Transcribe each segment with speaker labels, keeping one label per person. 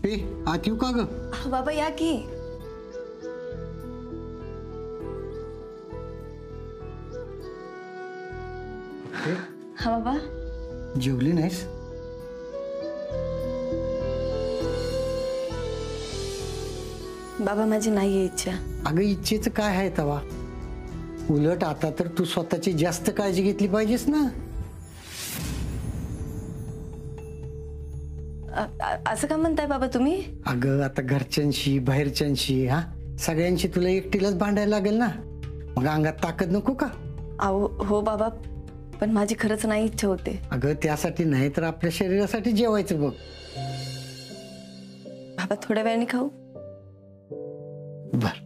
Speaker 1: अप्पे आत येऊ का ग?
Speaker 2: बाबा या की. हा बाबा.
Speaker 1: जेवली नाहीस?
Speaker 2: बाबा माझी नाही इच्छा.
Speaker 1: अगं इच्छेचं काय आहे तवा? उलट आता तर तू स्वतःची जास्त काळजी घेतली पाहिजेस ना.
Speaker 2: असं का म्हणताय बाबा तुम्ही?
Speaker 1: अगं आता घरच्यांशी बाहेरच्यांशी सगळ्यांशी तुला एकटीलाच भांडायला लागेल ना. मग अंगात ताकद नको का?
Speaker 2: अहो हो बाबा, पण माझी खरंच नाही इच्छा होते.
Speaker 1: अगं त्यासाठी नाही तर आपल्या शरीरासाठी जेवायचं बघ.
Speaker 2: बाबा थोड्या वेळाने खाऊ.
Speaker 1: बर.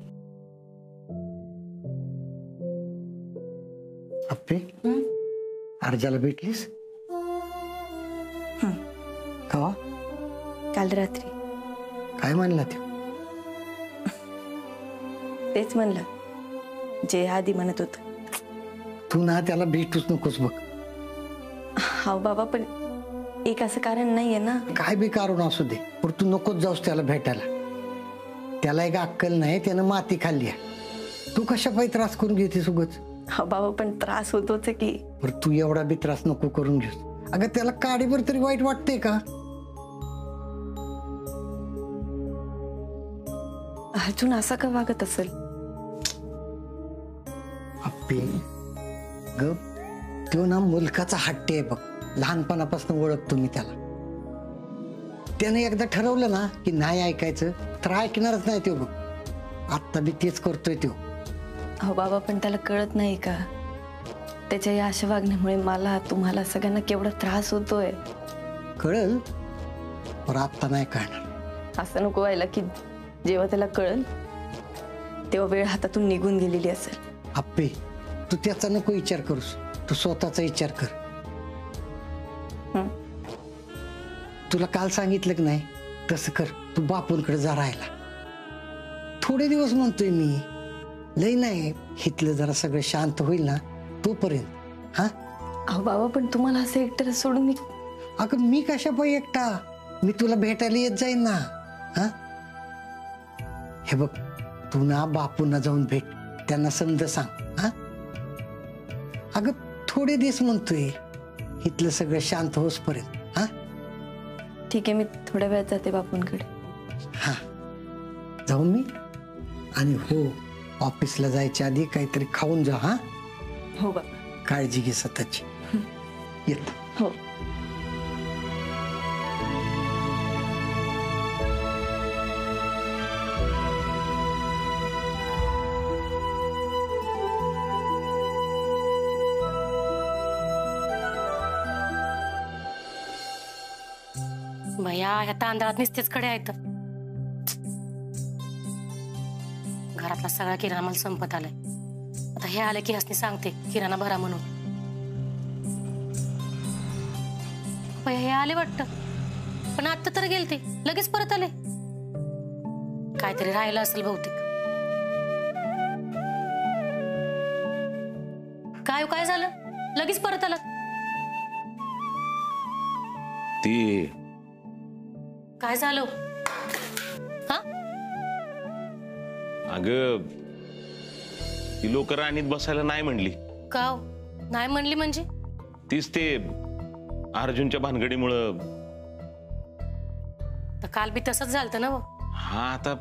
Speaker 1: अप्पे अर्जाला भेटलीस? कवा?
Speaker 2: काल रात्री.
Speaker 1: काय म्हणला ते?
Speaker 2: तेच म्हणलं जे आधी म्हणत होत.
Speaker 1: तू ना त्याला भेटूच नकोस बघ.
Speaker 2: हा बाबा, पण एक असं कारण नाहीये ना.
Speaker 1: काय बी कारण असू दे, पण तू नकोच जाऊस त्याला भेटायला. त्याला एक अक्कल नाही, त्यानं माती खाल्ली आहे. तू कशा पायी त्रास करून घेतेस उगाच?
Speaker 2: हा बाबा, पण त्रास होतोच की.
Speaker 1: बरं तू एवढा बी त्रास नको करून घेस. अगं त्याला काडीभर तरी वाईट वाटते का?
Speaker 2: अजून असा का वागत असेल?
Speaker 1: अप्पे ग, तो ना मुलकाचा हट्टी आहे बघ. लहानपणापासून ओळखतो मी त्याला. त्याने एकदा ठरवलं ना की नाही ऐकायचं तर ऐकणारच नाही तो बघ. आत्ता बी तेच करतोय तो.
Speaker 2: हो बाबा, पण त्याला कळत नाही का त्याच्या या अशा वागण्यामुळे मला, तुम्हाला, सगळ्यांना केवढा त्रास होतोय.
Speaker 1: कळल पण आत्ता नाही कळणार.
Speaker 2: असं नको व्हायला की जेव्हा त्याला कळल तेव्हा वेळ हातातून निघून गेलेली असेल.
Speaker 1: अप्पे तू त्याचा नको विचार करूस, तू स्वतःचा विचार कर. तुला काल सांगितलं की नाही तसं कर. तू बापूंकडे जा राहायला. थोडे दिवस म्हणतोय मी, लई नाही. हितलं जरा सगळं शांत होईल ना तोपर्यंत.
Speaker 2: अहो बाबा, पण तुम्हाला असं एकटं सोडून मी.
Speaker 1: अगं मी कशा पायी एकटा? मी तुला भेटायला येत जाईन ना. हे बघ तू ना बापूंना जाऊन भेट, त्यांना समज सांग. अगं थोडे दिवस म्हणतोय, इथलं सगळं शांत होसपर्यंत.
Speaker 2: ठीक आहे, मी थोड्या वेळात जाते बापूंकडे.
Speaker 1: जाऊन मी. आणि हो, ऑफिसला जायच्या आधी काहीतरी खाऊन जा.
Speaker 2: हो बाबा.
Speaker 1: काळजी घे स्वतःची. येत.
Speaker 2: हो.
Speaker 3: भैया ह्या तांदळात नुसतेच कडे आहेत. घरातला सगळा किराणा मला संपत आलाय. आता हे आले की हसनी सांगते किराणा भरा म्हणून. भैया हे आले वाटतं, पण आता तर गेलते लगेच परत आले. काहीतरी राहिलं असेल बहुतेक. काय झालं? लगेच परत आला.
Speaker 4: ती
Speaker 3: काय झालं?
Speaker 4: अगं ती लोक राणीत बसायला नाही म्हणली.
Speaker 3: का नाही म्हणली म्हणजे?
Speaker 4: तीच ते अर्जुनच्या भानगडीमुळं.
Speaker 3: तर काल बी तसंच झालं ना.
Speaker 4: आता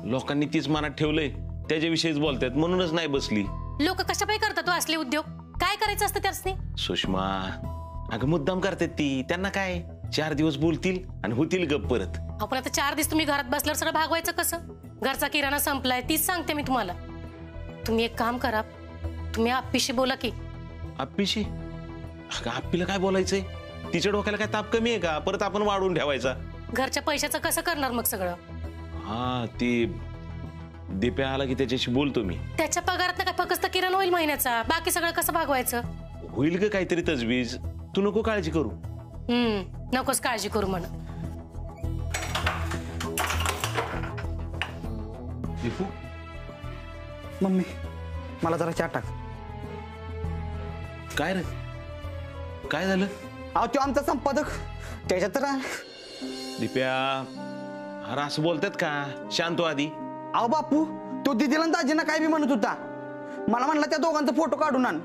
Speaker 4: लोकांनी तीच मनात ठेवलंय, त्याच्याविषयीच बोलतात म्हणूनच नाही बसली.
Speaker 3: लोक कशा पायी करतात असले उद्योग? काय करायचं असतं त्यासनी?
Speaker 4: सुषमा अगं मुद्दाम करतात ती. त्यांना काय 4 दिवस बोलतील आणि होतील गप परत.
Speaker 3: आपण आता 4 दिवस तुम्ही घरात बसल्यावर सगळं भागवायचं कसं? घरचा किराणा संपलाय, तीच सांगते मी तुम्हाला. तुम्ही एक काम करा, तुम्ही आप्पीशी बोला की.
Speaker 4: आप्पीशी? अगं आप्पीला काय बोलायचंय? तिच्या डोक्याला काय ताप कमी आहे का? परत आपण वाढवून ठेवायचा.
Speaker 3: घरच्या पैशाचं कसं करणार मग सगळं?
Speaker 4: ती दिप्या आला की त्याच्याशी बोलतो मी.
Speaker 3: त्याच्या पगारात काय फक्त किराणा होईल महिन्याचा, बाकी सगळं कसं भागवायचं?
Speaker 4: होईल का काहीतरी तजवीज. तू नको काळजी करू.
Speaker 3: नकोच काळजी करू म्हण.
Speaker 4: दीपू
Speaker 5: मम्मी मला जरा चहा टाक.
Speaker 4: काय रे? काय झालं?
Speaker 5: अहो तो आमचा संपादक, त्याच्यात तर
Speaker 4: दिप्या अरे असं बोलतात का? शांत हो आधी.
Speaker 5: अहो बापू, तो दिदीला आणि दाजींना काय बी म्हणत होता. मला म्हणला त्या दोघांचा फोटो काढून आण,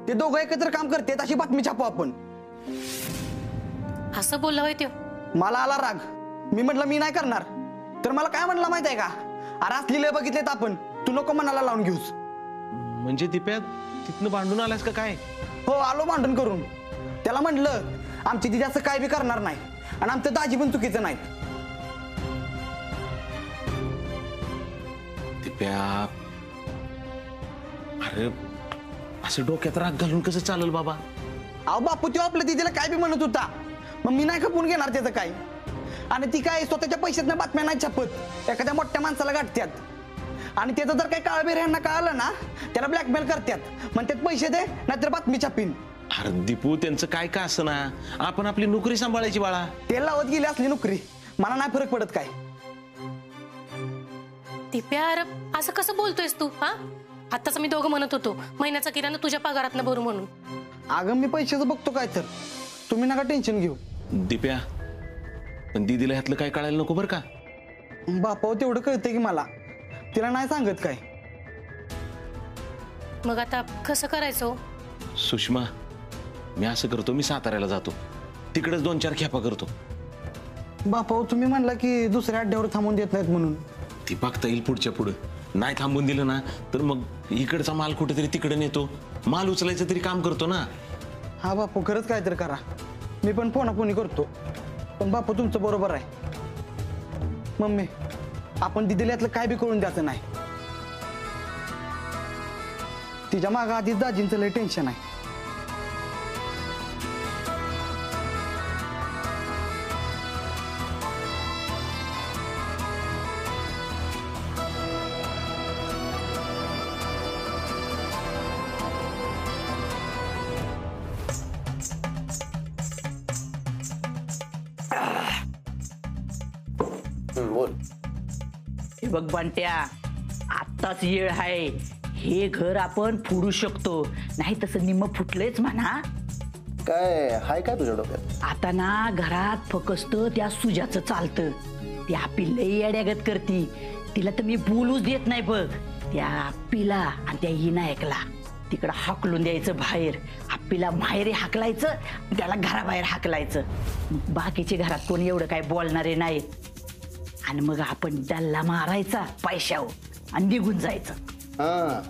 Speaker 5: ते दोघं एकत्र काम करतात अशी बातमी छापू आपण.
Speaker 3: असं बोलला होय त्यो?
Speaker 5: मला आला राग. मी म्हटलं मी नाही करणार. तर मला काय म्हणला माहित आहे का? अरे असली लय बघितलेत आपण, तू नको मनाला लावून घेऊस.
Speaker 4: म्हणजे दिप्या तिथनं भांडून आलास का काय?
Speaker 5: हो, आलो भांडण करून. त्याला म्हटलं आमची दिदी असं काय बी करणार नाही आणि आमचं दाजी पण चुकीचं नाही.
Speaker 4: दिप्या अरे असं डोक्यात राग घालून कसं चालेल बाबा?
Speaker 5: अहो बापू, तो आपल्या दिदीला काय बी म्हणत होता, मग मी नाही खपून घेणार त्याचं काय. आणि ती काय स्वतःच्या पैशातनं बातम्या नाही छापत, एखाद्या मोठ्या माणसाला गाठत्यात. आणि त्याचं जर काही काळबेर यांना कळालं ना, त्याला ब्लॅकमेल करतात, म्हणतात पैसे दे नाहीतर बातमी छापीन.
Speaker 4: अरे दीपू त्यांचं काय का असं ना, आपण आपली नोकरी सांभाळायची बाळा.
Speaker 5: ते लावत गेली असली नोकरी, मला नाही फरक पडत काय.
Speaker 3: दिप्या अरे असं कसं बोलतोयस तू? हा, आताच मी दोघं म्हणत होतो महिन्याचा किराणा तुझ्या पगारातनं भरू म्हणून.
Speaker 5: अगं मी पैशाचं बघतो काय तर, तुम्ही नका टेन्शन घेऊ.
Speaker 4: दिप्या पण दीदीला ह्यातलं काय कळायला नको बरं का?
Speaker 5: बापाव तेवढं कळतंय की मला, तिला नाही सांगत काय.
Speaker 3: मग आता कसं करायचं?
Speaker 4: सुषमा मी असं करतो, मी साताऱ्याला जातो, तिकडेच 2-4 खेपा करतो.
Speaker 5: बापाव तुम्ही म्हणला की दुसऱ्या अड्ड्यावर थांबून देत नाहीत म्हणून.
Speaker 4: ती बघता येईल पुढच्या पुढं. नाही थांबून दिलं ना तर मग इकडचा माल कुठेतरी तिकडे नेतो, माल उचलायचं तरी काम करतो ना.
Speaker 5: हा बापू, खरंच काय तर करा. मी पण फोनाफोनी करतो. पण बापू तुमचं बरोबर आहे. मम्मी, आपण दिदीला यातलं काय बी करून द्यायचं नाही. तिच्या मागं आधीच दाजींचं लय टेन्शन आहे.
Speaker 6: बोल.
Speaker 7: हे बघ बंट्या, आत्ताच येळ आहे. हे घर आपण फोडू शकतो, नाही तसं निम्म फुटलेच म्हणा.
Speaker 6: काय हाय काय तुझ्या डोक्यात?
Speaker 7: आता ना घरात फक्त त्या सुजाचं चालतं. ती आपी लई अड्यागत करती, तिला तर मी बोलूच देत नाही बघ. त्या आप्पीला आणि त्या विनायकला तिकडं हाकलून द्यायचं बाहेर. आप्पीला माहेरी हाकलायचं, त्याला घराबाहेर हाकलायचं. बाकीचे घरात कोणी एवढं काय बोलणारे नाहीत. आणि मग आपण डल्ला मारायचा पैशावर आणि निघून जायचं.
Speaker 6: हा,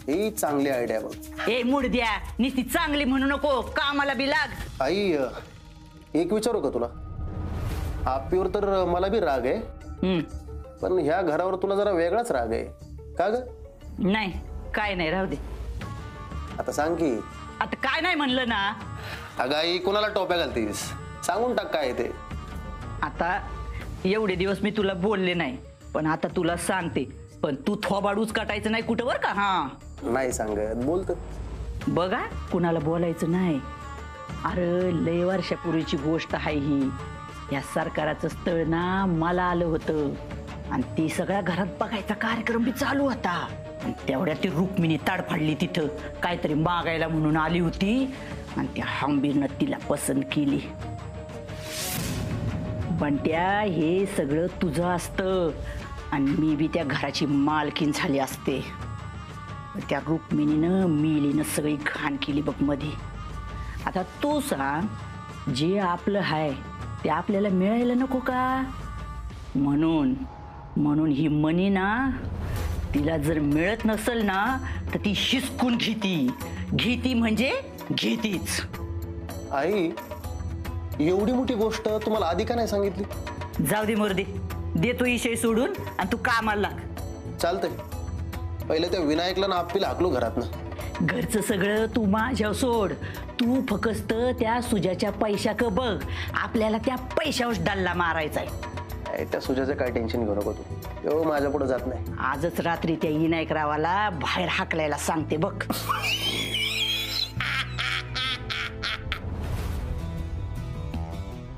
Speaker 6: ही चांगली आयडिया बघ.
Speaker 7: ए मुडद्या, नुसती चांगली म्हणू नको, कामाला बी लाग.
Speaker 6: आई, एक विचारू का तुला? आप्पीवर तर मला बी राग आहे, पण ह्या घरावर तुला जरा वेगळाच राग आहे का ग?
Speaker 7: नाही, काय नाही, राहू दे.
Speaker 6: आता सांग की.
Speaker 7: आता काय नाही म्हणलं ना.
Speaker 6: अगं आई, कोणाला टोप्या घालतीस? सांगून टाक काय ते.
Speaker 7: आता एवढे दिवस मी तुला बोलले नाही, पण आता तुला सांगते. पण तू थोबाडूच काटायचं नाही कुठं बर का? हा,
Speaker 6: नाही सांगत, बोलतो.
Speaker 7: बघा, कुणाला बोलायचं नाही. अरे लय वर्षापूर्वीची गोष्ट आहे ही. या सरकाराचं स्थळ ना मला आलं होतं आणि ती सगळ्या घरात बघायचा कार्यक्रम बी चालू होता. आणि तेवढ्या ती रुक्मिणी ताडफाडली, तिथं काहीतरी मागायला म्हणून आली होती आणि त्या हंबीरनं तिला पसंत केली. बंट्या, हे सगळं तुझं असतं आणि मी बी त्या घराची मालकीन झाली असते. त्या रुक्मिणीनं मिलीनं सगळी घाण केली बघ मध्ये. आता तू सांग, जे आपलं आहे ते आपल्याला मिळायला नको का? म्हणून ही मनी ना, तिला जर मिळत नसेल ना तर ती हिसकून घेती म्हणजे घेतीच.
Speaker 6: आई, एवढी मोठी गोष्ट तुम्हाला आधी का नाही सांगितली?
Speaker 7: जाऊ दे मोरदे, देतो विषय सोडून आणि तू कामाला लाग.
Speaker 6: चालतंय, पहिले त्या विनायकला ना आप्पीला हाकलो घरातनं.
Speaker 7: घरचं सगळं तू माझ्या सोड. तू फक्त त्या सुजाच्या पैशाक बघ. आपल्याला त्या पैशावर डल्ला मारायचाय.
Speaker 6: त्या सुजाचं काय टेन्शन घेऊ नको तू, एवढं माझ्या पुढे जात नाही.
Speaker 7: आजच रात्री त्या विनायकरावाला बाहेर हाकलायला सांगते बघ.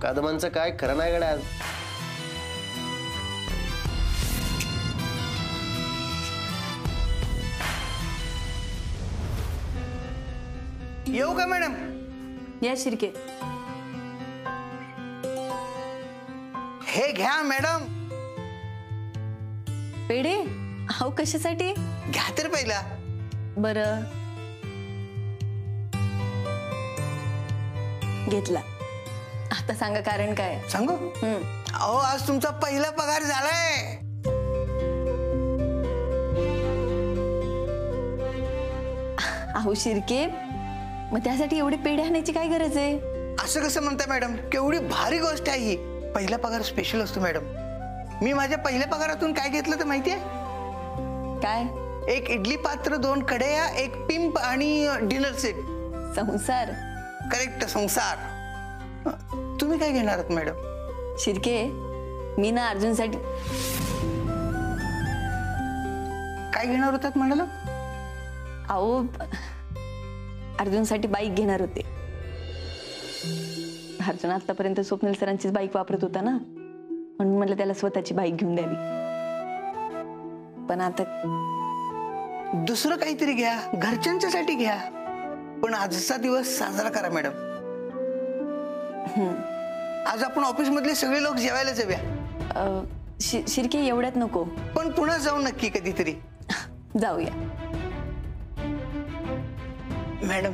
Speaker 6: कदमांचं काय खरं नाही गड्या आज.
Speaker 5: येऊ का मॅडम?
Speaker 2: या शिर्के.
Speaker 5: हे घ्या मॅडम.
Speaker 2: पेढे अहो कशासाठी?
Speaker 5: घ्या तर पहिला.
Speaker 2: बरं घेतला. आता सांगा कारण काय?
Speaker 5: सांगू? अहो आज तुमचा पहिला पगार झालाय.
Speaker 2: अहो शिर्के, मग त्यासाठी एवढे पेढे आणायची काय गरज आहे?
Speaker 5: असं कसं म्हणता मॅडम? केवढी भारी गोष्ट आहे ही. पहिला पगार स्पेशल असतो मॅडम. मी माझ्या पहिल्या पगारातून काय घेतलं तर माहितीये?
Speaker 2: काय?
Speaker 5: एक इडली पात्र, 2 कढया, एक पिंप आणि डिनर सेट.
Speaker 2: संसार.
Speaker 5: करेक्ट, संसार. तुम्ही काय घेणार आहात मॅडम?
Speaker 2: शिर्के, मी ना अर्जुनसाठी
Speaker 5: काय घेणार होतात म्हणाला?
Speaker 2: अहो अर्जुनसाठी बाईक घेणार होते. अर्जुन आतापर्यंत स्वप्नील सरांचीच बाईक वापरत होता ना, म्हणून म्हटलं त्याला स्वतःची बाईक घेऊन द्यावी. पण आता
Speaker 5: दुसरं काहीतरी घ्या, घरच्यांच्यासाठी घ्या. पण आजचा दिवस साजरा करा मॅडम. आज आपण ऑफिस मधले सगळे लोक जेवायला जाऊया.
Speaker 2: शिर्के एवढ्यात नको.
Speaker 5: पण पुन्हा जाऊ नक्की कधीतरी.
Speaker 2: जाऊया.
Speaker 5: मॅडम,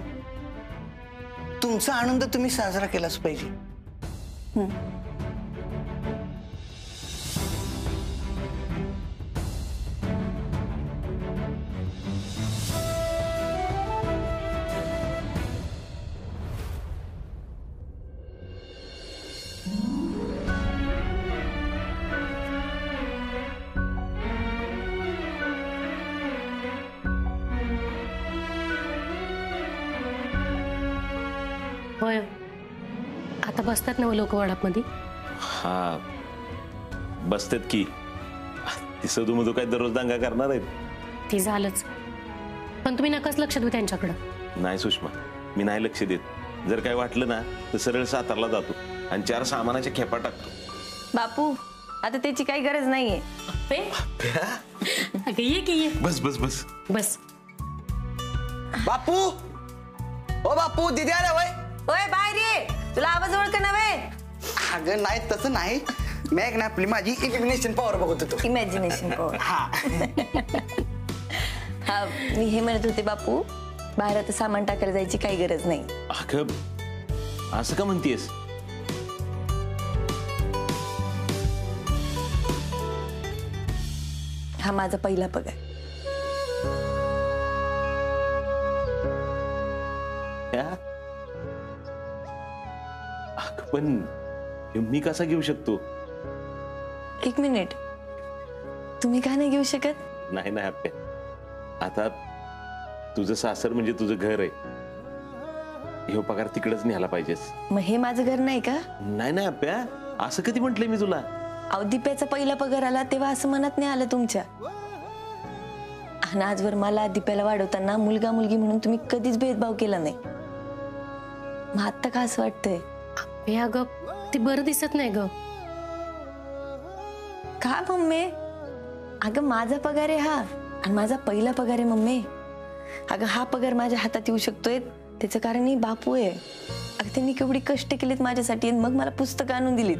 Speaker 5: तुमचा आनंद तुम्ही साजरा केलाच पाहिजे.
Speaker 3: होय, आता बसतात ना लोक वडापमध्ये?
Speaker 4: हा बसतात की. ती सदू मधू काय दररोज दंगा करणार आहेत?
Speaker 3: ती झालंच. पण तुम्ही नकाच लक्ष देऊ त्यांच्याकडं.
Speaker 4: नाही सुषमा, मी नाही लक्ष देत. जर काय वाटलं ना तर सरळ सातारला जातो आणि 4 सामानाच्या खेपा टाकतो.
Speaker 2: बापू, आता त्याची काही गरज नाहीये.
Speaker 3: अगं ये की ये.
Speaker 4: बस बस बस
Speaker 3: बस.
Speaker 5: बापू, ओ बापू, दिदी आल्या वय.
Speaker 2: ओय बाहेर ये, तुला आवाज ओळख नव्हे.
Speaker 5: अगं नाही, तसं नाही. मी एक ना आपली माझी इमॅजिनेशन पॉवर बघत होतो.
Speaker 2: Imagination power.
Speaker 5: हा.
Speaker 2: हा, मी हे म्हणत होते बापू, बाहेर आता सामान टाकायला जायची काही गरज नाही.
Speaker 4: अगं असं का म्हणतेस?
Speaker 2: हा माझा पहिला पगार.
Speaker 4: पण मी कसा घेऊ शकतो?
Speaker 2: 1 मिनिट, तुम्ही का नाही घेऊ शकत?
Speaker 4: नाही नाही आप्या, आता तुझं सासर म्हणजे तुझं घर आहे. हे पगार तिकडेच न्यायला पाहिजेस.
Speaker 2: मग हे माझं घर नाही का?
Speaker 4: नाही नाही आप्या, असं कधी म्हंटलंय मी तुला?
Speaker 2: अहो दिप्याचा पहिला पगार आला तेव्हा असं मनात नाही आलं तुमच्या. आणि आजवर मला दिप्याला वाढवताना मुलगा मुलगी म्हणून तुम्ही कधीच भेदभाव केला नाही. मग आता का असं वाटतंय?
Speaker 3: हे अगं ते बरं दिसत नाही ग.
Speaker 2: का मम्मी? अगं माझा पगार आहे हा, आणि माझा पहिला पगार आहे मम्मी. अगं हा पगार माझ्या हातात येऊ शकतोय त्याचं कारण ही बापू आहे. अगं त्यांनी केवढी कष्ट केलीत माझ्यासाठी, आणि मग मला पुस्तकं आणून दिलीत.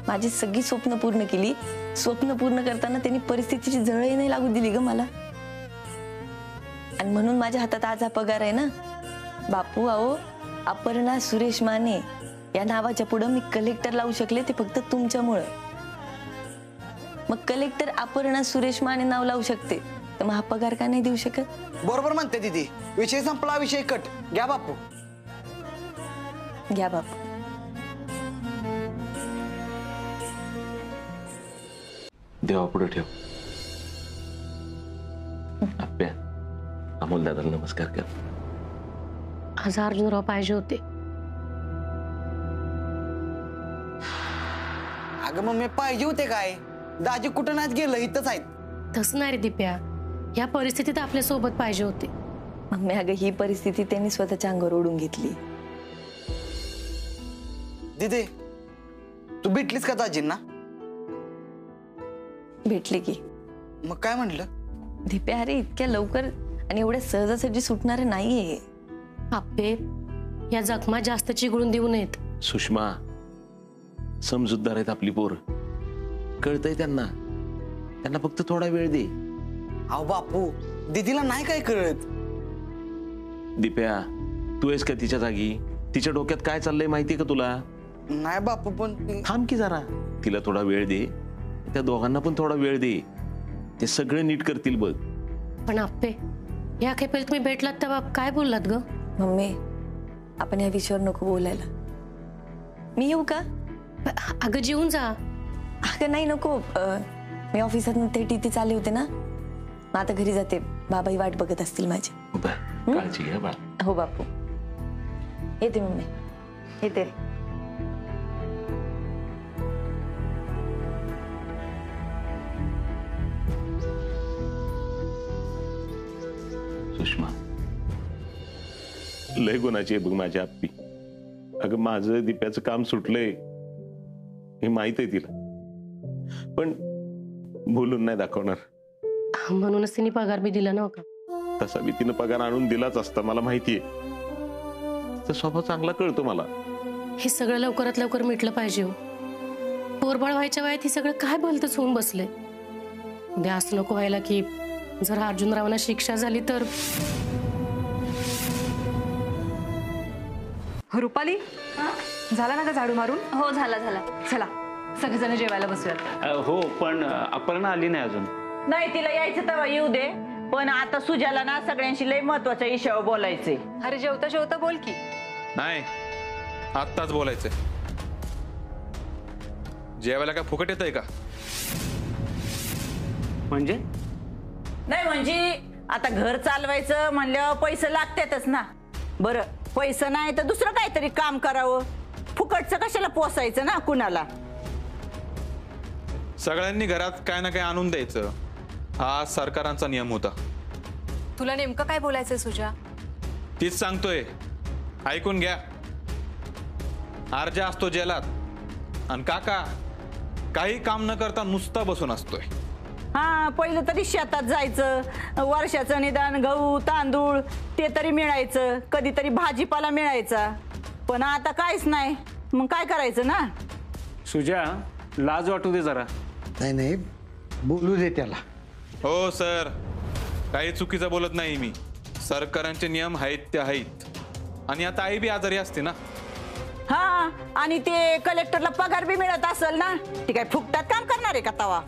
Speaker 2: माझी सगळी स्वप्न पूर्ण केली. स्वप्न पूर्ण करताना त्यांनी परिस्थितीची झळही नाही लागू दिली ग मला. आणि म्हणून माझ्या हातात आज हा पगार आहे ना. बापू अहो, अपर्णा सुरेश माने या नावाच्या पुढे मी कलेक्टर लावू शकले ते फक्त तुमच्यामुळे. मग कलेक्टर अपर्णा सुरेश माने नाव लावू शकते, तर मग हा पगार का नाही देऊ शकत?
Speaker 5: बरोबर म्हणते दीदी. विषय संपला, विषय कट. घ्या बापू.
Speaker 2: घ्या बापू.
Speaker 4: देवा पुढे ठेव. आप्या, अमोल दादाला नमस्कार कर.
Speaker 3: आज अर्जुनराव पाहिजे होते.
Speaker 5: अगं मग मी पाहिजे होते काय? दाजी कुठं नाच गेलं, इथंच आहेत.
Speaker 3: तसं नाही रे दिप्या, या परिस्थितीत आपल्या सोबत पाहिजे होते.
Speaker 2: मम्मी अगं ही परिस्थिती त्यांनी स्वतःच्या अंगावर ओढून घेतली.
Speaker 5: दीदी, तू भेटलीस का दाजींना?
Speaker 2: भेटली की.
Speaker 5: मग काय म्हणलं?
Speaker 2: दिप्या अरे इतक्या लवकर आणि एवढ्या सहजासहजी सुटणार नाहीये.
Speaker 3: आपे, या जखमा जास्त चिघळून देऊ नयेत.
Speaker 4: सुषमा, समजूतदार आहेत आपली पोर, कळतंय त्यांना. त्यांना फक्त थोडा वेळ दे.
Speaker 5: अहो बापू, दीदीला नाही काय कळत.
Speaker 4: दिप्या, तू आहेस का तिच्या जागी? तिच्या डोक्यात काय चाललंय माहितीये का तुला?
Speaker 5: नाही बापू, पण
Speaker 4: थांब की जरा, तिला थोडा वेळ दे, त्या दोघांना पण थोडा वेळ दे. ते सगळं नीट करतील बघ.
Speaker 3: पण आप्पे, या खेपेल तुम्ही भेटलात तेव्हा काय बोललात ग?
Speaker 2: मम्मी, आपण या विषयावर नको बोलायला. मी येऊ का?
Speaker 3: अगं जेवून जा.
Speaker 2: अगं नाही, नको. मी ऑफिसात थेट इथे चालले होते ना, मग आता घरी जाते. बाबाही वाट बघत असतील माझी.
Speaker 4: काळजी घ्या बा.
Speaker 2: हो बापू, येते मम्मी, येते.
Speaker 4: सुषमा, लय गुणाची आहे बघ माझी आप्पी. अगं माझं दिप्याचं काम सुटलंय हे माहित आहे तिला, पण बोलून नाही दाखवणार.
Speaker 3: म्हणूनच तिने पगार बी दिला नव्हता.
Speaker 4: तसा मी तिनं पगार आणून दिलाच असता, मला माहितीये. तर स्वभाव चांगला कळतो मला.
Speaker 3: हे सगळं लवकरात लवकर मिटलं पाहिजे हो. पोरबाळ व्हायच्या वयात हे सगळं काय भलतंच होऊन बसलंय. उद्या असं नको व्हायला की जर अर्जुनरावांना शिक्षा झाली तर.
Speaker 8: रुपाली, झाला ना का झाडू मारून?
Speaker 9: हो, झाला झाला.
Speaker 8: चला सगळेजण जेवायला बसूयात.
Speaker 10: हो, पण अपर्णा आली नाही अजून.
Speaker 7: नाही, तिला यायचं तेव्हा येऊ दे. पण आता सुजाला ना सगळ्यांशी लय महत्वाच्या विषयावर बोलायचंय.
Speaker 8: अरे जेवता जेवता बोल की.
Speaker 11: नाही, आत्ताच बोलायचंय. जेवायला काय फुकट येतंय का?
Speaker 10: म्हणजे
Speaker 7: नाही म्हणजे आता घर चालवायचं म्हणल्यावर पैसे लागतातच ना. बरं, पैसे नाही तर दुसरं काहीतरी काम करावं. फुकटचं कशाला पोसायचं ना कुणाला.
Speaker 11: सगळ्यांनी घरात काय ना काय आणून द्यायचं, हा सरकारांचा नियम होता.
Speaker 8: तुला नेमकं काय बोलायचंय सुजा?
Speaker 11: तीच सांगतोय, ऐकून घ्या. आरजा असतो जेलात आणि काका काही काम न करता नुसता बसून असतोय.
Speaker 7: हा, पहिलं तरी शेतात जायचं, वर्षाचं निदान गहू तांदूळ ते तरी मिळायचं, कधीतरी भाजीपाला मिळायचा. पण आता काहीच नाही. मग काय करायचं ना.
Speaker 10: सुजा, लाज वाटू दे जरा.
Speaker 1: नाही नाही, बोलू दे त्याला.
Speaker 11: हो सर, काही चुकीचं बोलत नाही मी. सरकारांचे नियम आहेत ते आहेत. आणि आता आई बी आजारी असते ना.
Speaker 7: हा, आणि ते कलेक्टरला पगार बी मिळत असेल ना. ती काय फुकटात काम करणार आहे का तवा?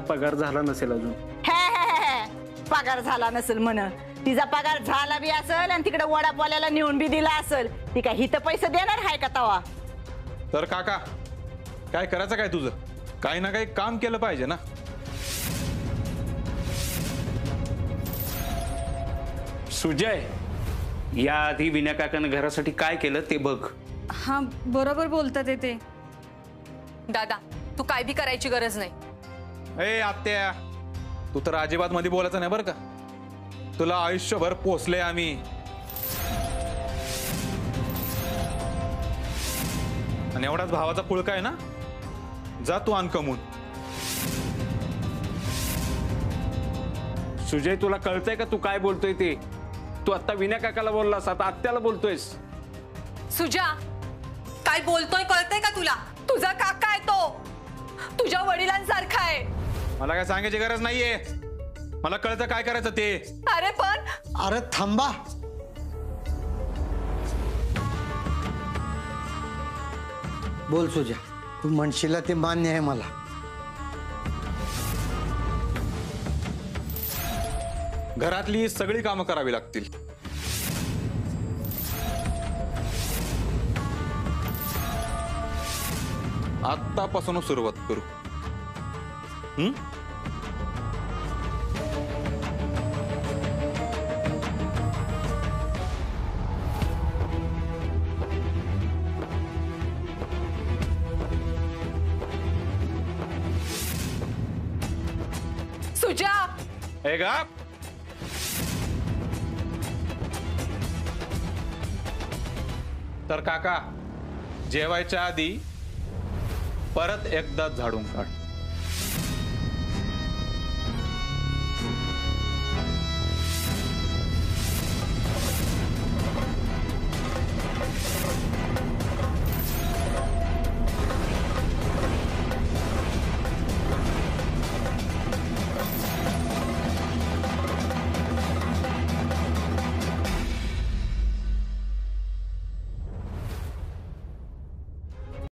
Speaker 10: पगार झाला नसेल अजून.
Speaker 7: पगार झाला नसेल म्हण. तिचा पगार झाला बी असेल आणि तिकडे वडापाल्याला नेऊन बी दिला असेल. ती काय हिथं पैसे देणार आहे का तवा?
Speaker 11: तर काका, काय करायचं काय तुझं? काही ना काही काम केलं पाहिजे ना.
Speaker 10: सुजय, याआधी विनय काकानं घरासाठी काय केलं ते बघ.
Speaker 8: हा, बरोबर बोलतात ते. दादा, तू काय बी करायची गरज नाही.
Speaker 11: ए आत्या, तू तर अजिबात मध्ये बोलायचं नाही बरं का. तुला आयुष्यभर पोसले आम्ही. आणि एवढाच भावाचा पुळका आहे ना, जा तू आण कमून.
Speaker 10: सुजय, तुला कळतंय का तू काय बोलतोय ते? तू आता विनय काकाला बोललास, आता आत्याला बोलतोयस.
Speaker 8: सुजा, काय बोलतोय कळतंय का तुला? तुझा काका आहे तो, तुझ्या वडिलांसारखा आहे.
Speaker 11: मला काय सांगायची गरज नाहीये. मला कळतं काय करायचं ते.
Speaker 8: अरे पण
Speaker 1: अरे थांबा. बोल सुजा, तू म्हणशील ते मान्य आहे मला.
Speaker 11: घरातली सगळी कामं करावी लागतील. आत्तापासून सुरुवात करू.
Speaker 8: सुजा,
Speaker 11: हे गा, तर काका, जेवायच्या आधी परत एकदा झाडून काढ.